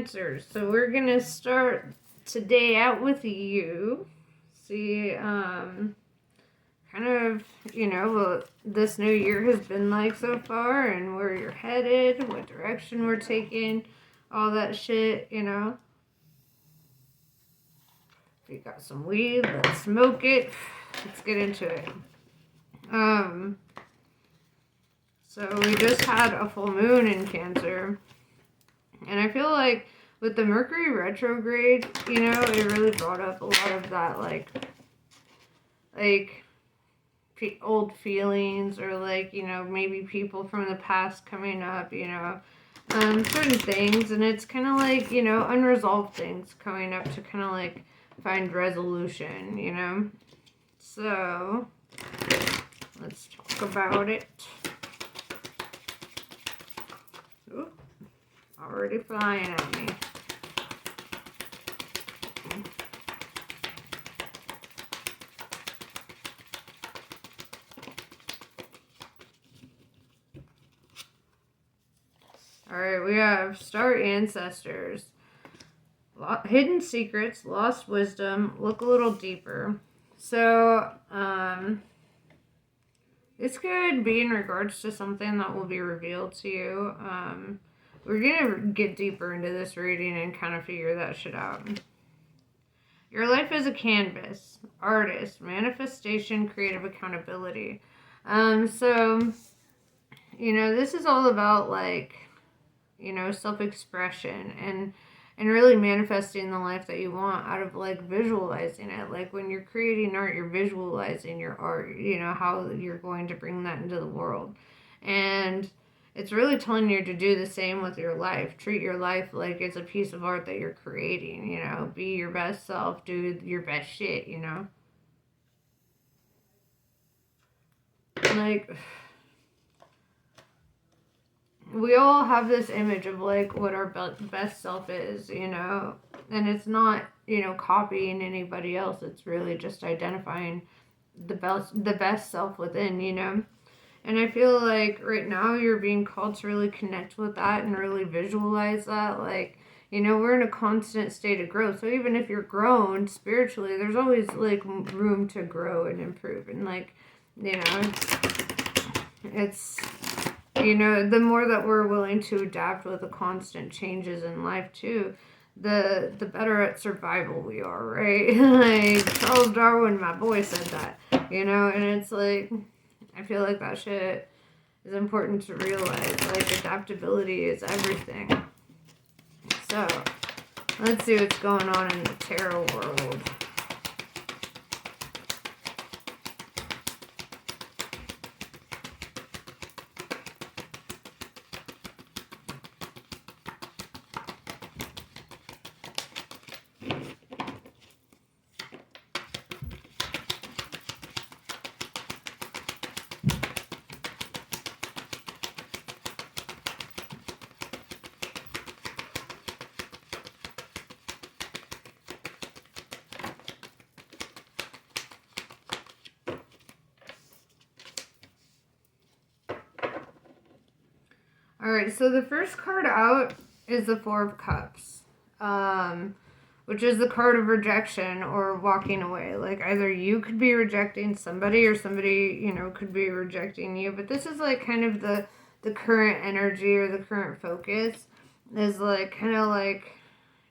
Cancer. So we're gonna start today out with you. See, kind of, what this new year has been like so far, and where you're headed, what direction we're taking, all that shit. If you got some weed, let's smoke it. Let's get into it. So we just had a full moon in Cancer. And I feel like with the Mercury retrograde, it really brought up a lot of that, like old feelings, or maybe people from the past coming up, certain things. And it's kind of like, unresolved things coming up to kind of like find resolution. So let's talk about it. Ooh. Already flying at me. Alright, we have Star Ancestors. Hidden secrets, lost wisdom, look a little deeper. So, this could be in regards to something that will be revealed to you. We're going to get deeper into this reading and kind of figure that shit out. Your life is a canvas, artist, manifestation, creative accountability. So, this is all about self-expression and really manifesting the life that you want out of visualizing it. Like when you're creating art, you're visualizing your art, how you're going to bring that into the world. And it's really telling you to do the same with your life. Treat your life like it's a piece of art that you're creating, Be your best self, do your best shit, we all have this image of what our best self is, and it's not, copying anybody else. It's really just identifying the best self within, And I feel like right now you're being called to really connect with that and really visualize that. We're in a constant state of growth. So even if you're grown spiritually, there's always room to grow and improve. And it's the more that we're willing to adapt with the constant changes in life too, the better at survival we are, right? Charles Darwin, my boy, said that, and it's I feel like that shit is important to realize. Adaptability is everything. So, let's see what's going on in the tarot world. Alright, so the first card out is the Four of Cups, which is the card of rejection or walking away. Either you could be rejecting somebody or somebody, could be rejecting you. But this is kind of the current energy or the current focus is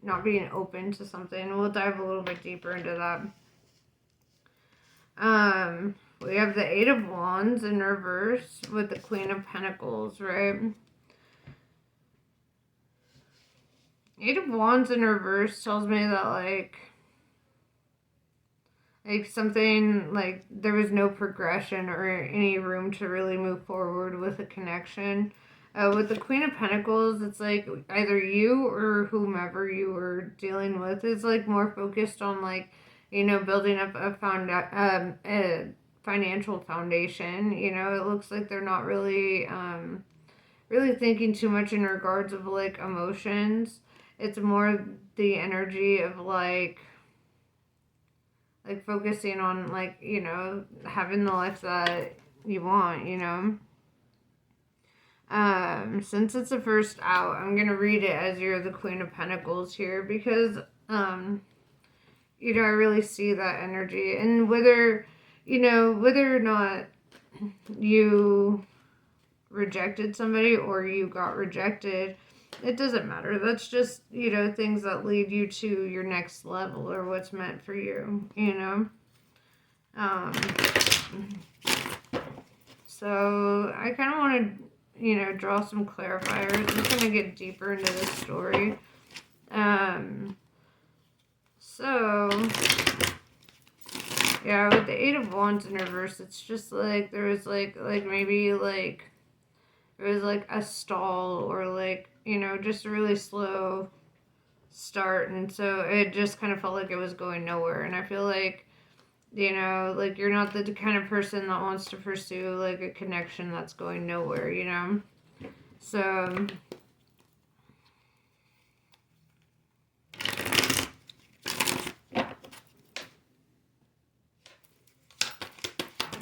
not being open to something. We'll dive a little bit deeper into that. We have the Eight of Wands in reverse with the Queen of Pentacles, right? Eight of Wands in reverse tells me that something there was no progression or any room to really move forward with a connection. With the Queen of Pentacles, it's either you or whomever you were dealing with is more focused on building up a financial foundation. It looks like they're not really thinking too much in regards of emotions. It's more the energy of focusing on having the life that you want, Since it's the first out, I'm gonna read it as you're the Queen of Pentacles here because, I really see that energy. And whether or not you rejected somebody or you got rejected, it doesn't matter. That's just, things that lead you to your next level or what's meant for you. Um, so I kind of want to, draw some clarifiers. I'm just going to get deeper into this story. So, yeah, with the Eight of Wands in reverse, it's just like there was maybe there was a stall or just a really slow start, and so it just kind of felt like it was going nowhere. And I feel like, you're not the kind of person that wants to pursue a connection that's going nowhere. So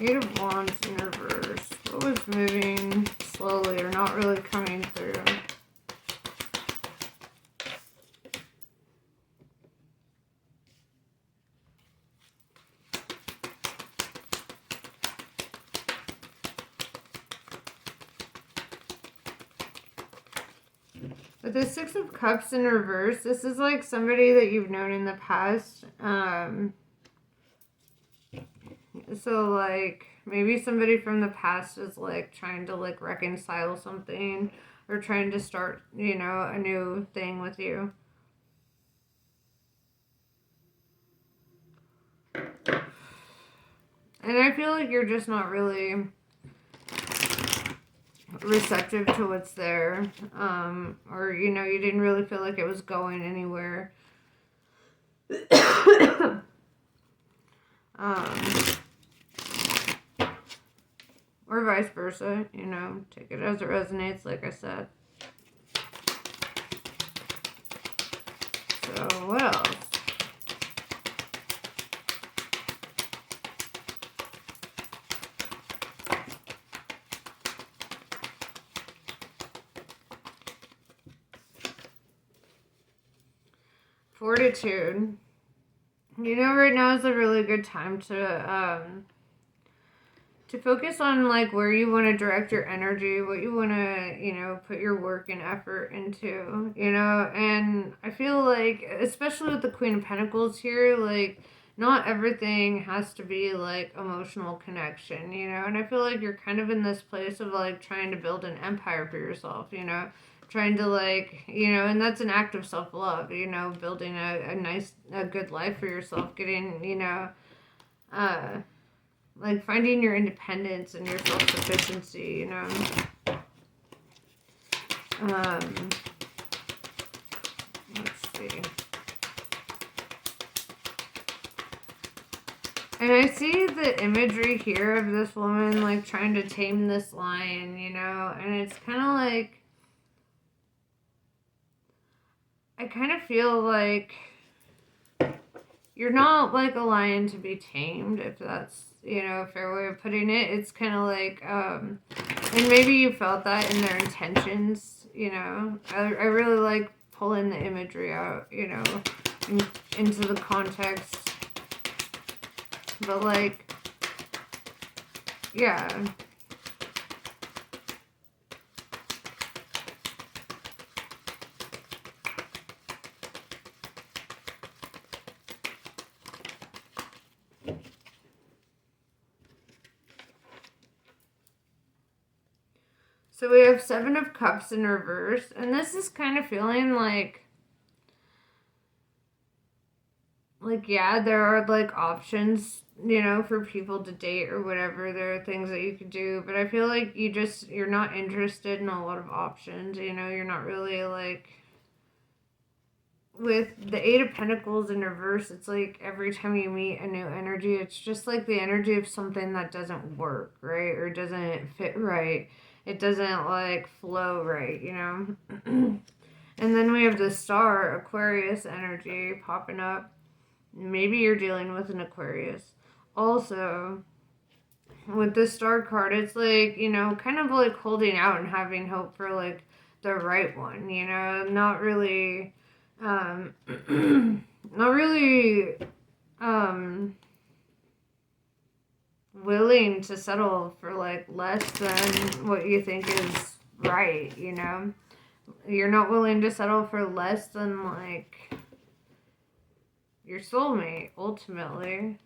Eight of Wands in reverse. What was moving slowly or not really coming through? With the Six of Cups in reverse, this is like somebody that you've known in the past. So maybe somebody from the past is trying to reconcile something or trying to start, a new thing with you. And I feel like you're just not really receptive to what's there. Or, you didn't really feel like it was going anywhere. Or vice versa, take it as it resonates, like I said. So, what else? Fortitude. Right now is a really good time to focus on where you want to direct your energy, what you want to, put your work and effort into, and I feel like, especially with the Queen of Pentacles here, not everything has to be emotional connection, and I feel like you're kind of in this place of trying to build an empire for yourself, trying to and that's an act of self-love, building a good life for yourself, getting, finding your independence and your self-sufficiency, let's see. And I see the imagery here of this woman, trying to tame this lion, and it's kind of I kind of feel like you're not a lion to be tamed, if that's, a fair way of putting it. It's kind of and maybe you felt that in their intentions, I really like pulling the imagery out, into the context. But yeah. So we have Seven of Cups in reverse, and this is kind of feeling yeah, there are options, for people to date or whatever. There are things that you could do, but I feel like you're not interested in a lot of options, you're not really with the Eight of Pentacles in reverse, it's every time you meet a new energy, it's just the energy of something that doesn't work, right? Or doesn't fit right. It doesn't flow right, And then we have the Star, Aquarius energy popping up. Maybe you're dealing with an Aquarius. Also, with the Star card, it's like, you know, kind of like holding out and having hope for like the right one, you know, not really, um, not really, um, willing to settle for like less than what you think is right, you know. You're not willing to settle for less than like your soulmate ultimately.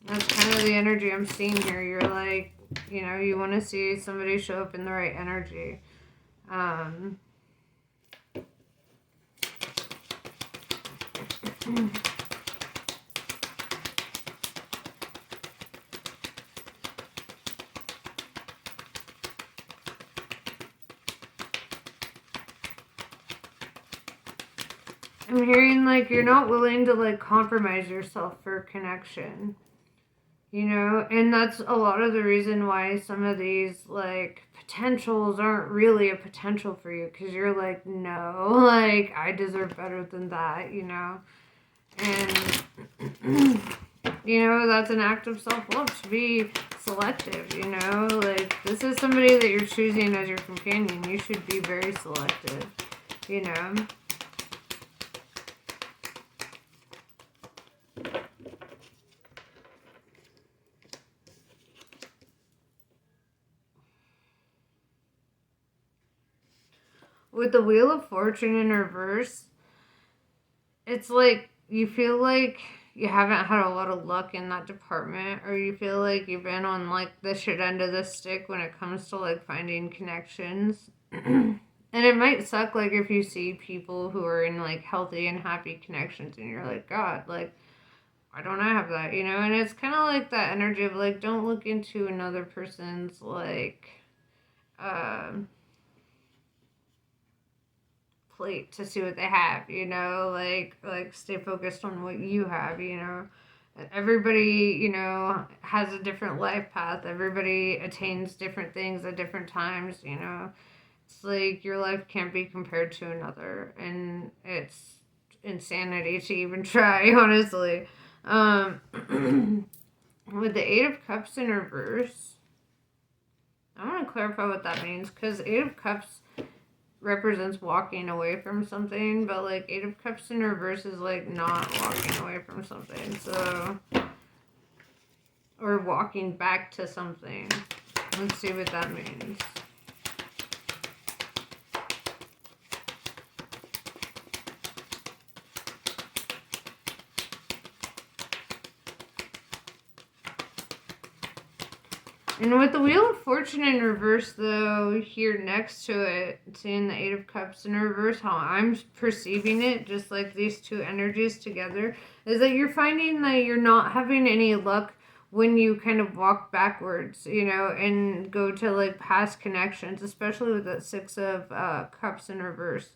That's kind of the energy I'm seeing here. You're like, you know, you want to see somebody show up in the right energy. Um, I'm hearing like you're not willing to like compromise yourself for connection, you know, and that's a lot of the reason why some of these like potentials aren't really a potential for you, because you're like, no, like I deserve better than that, you know, and you know, that's an act of self-love to be selective, you know, like this is somebody that you're choosing as your companion. You should be very selective, you know. With the Wheel of Fortune in reverse, it's like you feel like you haven't had a lot of luck in that department, or you feel like you've been on like the shit end of the stick when it comes to like finding connections. And it might suck like if you see people who are in like healthy and happy connections and you're like, God, like why don't I have that, you know? And it's kind of like that energy of like, don't look into another person's like um plate to see what they have, you know, like stay focused on what you have, you know. Everybody, you know, has a different life path. Everybody attains different things at different times, you know. It's like your life can't be compared to another, and it's insanity to even try, honestly. Um with the Eight of Cups in reverse, I want to clarify what that means, because Eight of Cups represents walking away from something, but like Eight of Cups in reverse is like not walking away from something, so, or walking back to something. Let's see what that means. And with the Wheel of Fortune in reverse, though, here next to it, seeing the Eight of Cups in reverse, how I'm perceiving it, just like these two energies together, is that you're finding that you're not having any luck when you kind of walk backwards, you know, and go to like past connections, especially with that Six of Cups in reverse.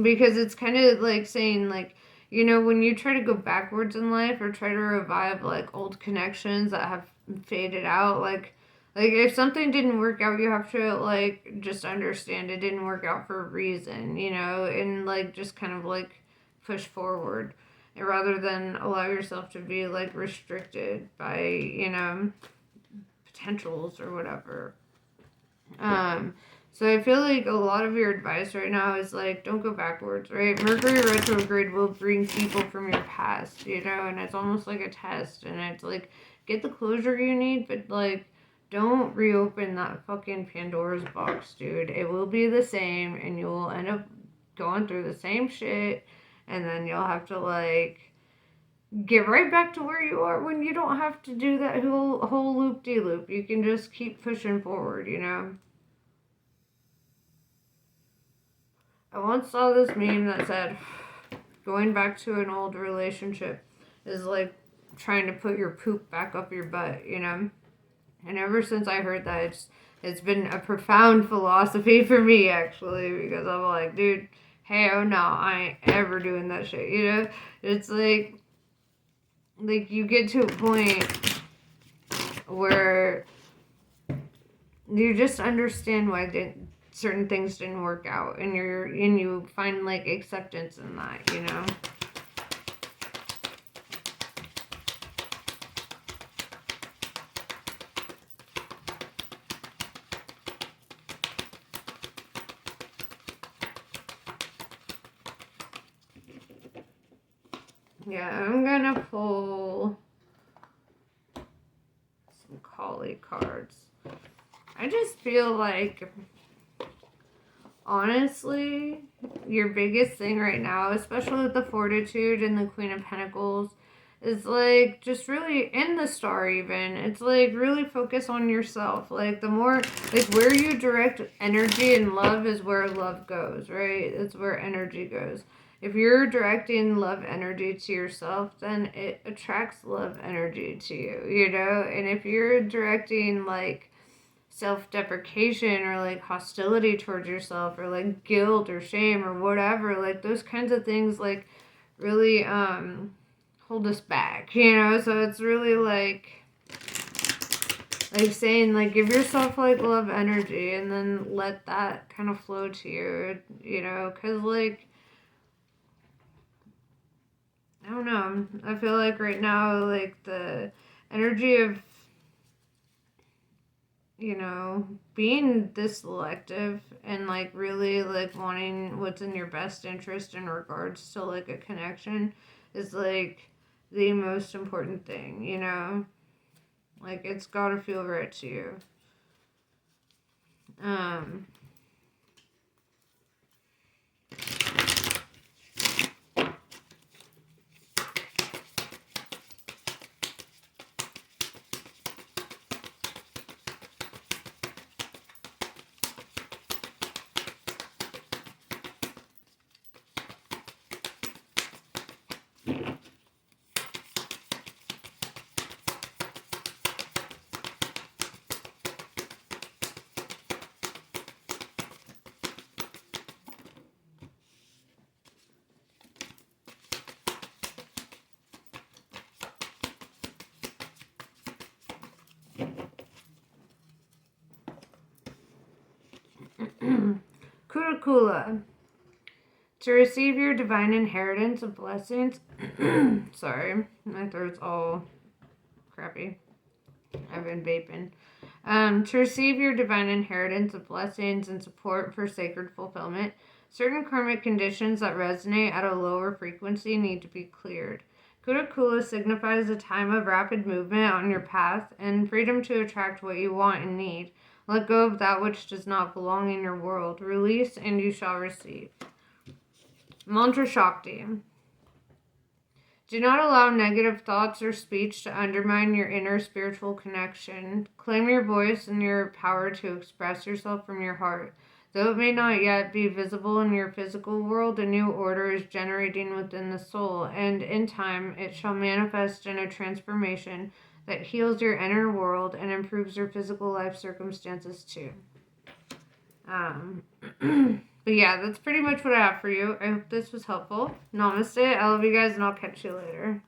Because it's kind of like saying, like, you know, when you try to go backwards in life or try to revive like old connections that have faded out, like if something didn't work out, you have to like just understand it didn't work out for a reason, you know, and like just kind of like push forward rather than allow yourself to be like restricted by, you know, potentials or whatever. Um, so I feel like a lot of your advice right now is like, don't go backwards, right? Mercury retrograde will bring people from your past, you know, and it's almost like a test, and it's like, get the closure you need, but like, don't reopen that fucking Pandora's box, dude. It will be the same, and you'll end up going through the same shit, and then you'll have to like get right back to where you are when you don't have to do that whole loop de loop. You can just keep pushing forward, you know. I once saw this meme that said, going back to an old relationship is like trying to put your poop back up your butt, you know? And ever since I heard that, it's been a profound philosophy for me, actually, because I'm like, dude, hell no, I ain't ever doing that shit, you know? It's like you get to a point where you just understand why certain things didn't work out, and you find like acceptance in that, you know. Yeah, I'm gonna pull some Kali cards. I just feel like, honestly, your biggest thing right now, especially with the Fortitude and the Queen of Pentacles, is like just really, in the Star even, it's like really focus on yourself. Like the more, like where you direct energy and love is where love goes, right? It's where energy goes. If you're directing love energy to yourself, then it attracts love energy to you, you know? And if you're directing like self-deprecation or like hostility towards yourself or like guilt or shame or whatever, like those kinds of things like really hold us back, you know? So it's really like saying like give yourself like love energy and then let that kind of flow to you, you know, because like I don't know, I feel like right now like the energy of, you know, being this selective and like really like wanting what's in your best interest in regards to like a connection is like the most important thing, you know? Like it's gotta feel right to you. Um Kurakula. To receive your divine inheritance of blessings. Sorry, my throat's all crappy. I've been vaping. To receive your divine inheritance of blessings and support for sacred fulfillment, certain karmic conditions that resonate at a lower frequency need to be cleared. Kurakula signifies a time of rapid movement on your path and freedom to attract what you want and need. Let go of that which does not belong in your world. Release and you shall receive. Mantra Shakti. Do not allow negative thoughts or speech to undermine your inner spiritual connection. Claim your voice and your power to express yourself from your heart. Though it may not yet be visible in your physical world, a new order is generating within the soul, and in time it shall manifest in a transformation that heals your inner world and improves your physical life circumstances too. But yeah, that's pretty much what I have for you. I hope this was helpful. Namaste. I love you guys, and I'll catch you later.